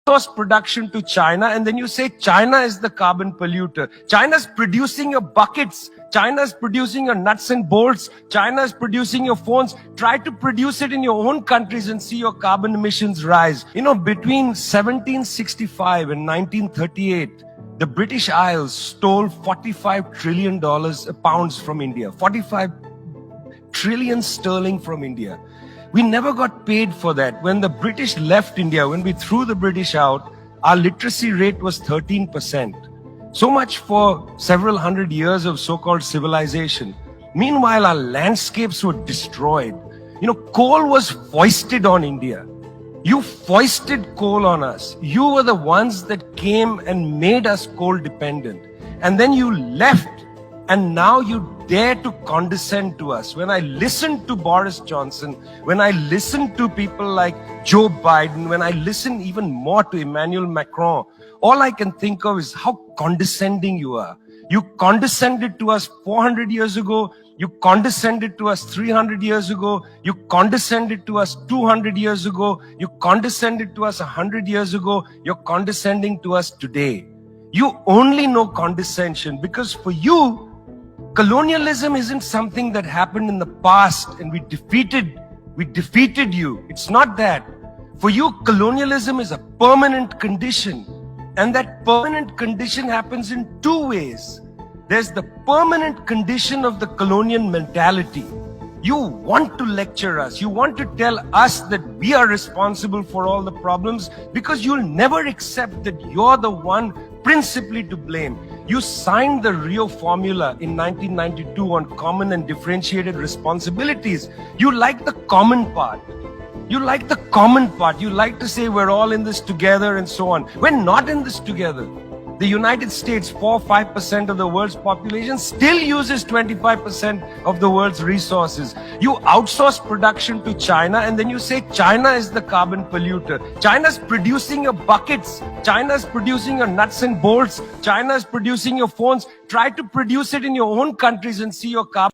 outsource production to China, and then you say China is the carbon polluter. China's producing your buckets. China's producing your nuts and bolts. China's producing your phones. Try to produce it in your own countries and see your carbon emissions rise. You know, between 1765 and 1938, the British Isles stole $45 trillion pounds from India. 45 trillion sterling from India. We never got paid for that. When the British left India, when we threw the British out, our literacy rate was 13%. So much for several hundred years of so-called civilization. Meanwhile, our landscapes were destroyed. You know, coal was foisted on India. You foisted coal on us. You were the ones that came and made us coal dependent. And then you left, and now you dare to condescend to us. When I listen to Boris Johnson, when I listen to people like Joe Biden, when I listen even more to Emmanuel Macron, all I can think of is how condescending you are. You condescended to us 400 years ago. You condescended to us 300 years ago. You condescended to us 200 years ago. You condescended to us 100 years ago. You're condescending to us today. You only know condescension because for you, colonialism isn't something that happened in the past and we defeated you. It's not that. For you, colonialism is a permanent condition. And that permanent condition happens in two ways. There's the permanent condition of the colonial mentality. You want to lecture us. You want to tell us that we are responsible for all the problems because you'll never accept that you're the one principally to blame. You signed the Rio Formula in 1992 on common and differentiated responsibilities. You like the common part. You like the common part. You like to say we're all in this together and so on. We're not in this together. The United States, 4-5% of the world's population, still uses 25% of the world's resources. You outsource production to China, and then you say China is the carbon polluter. China's producing your buckets. China's producing your nuts and bolts. China's producing your phones. Try to produce it in your own countries and see your carbon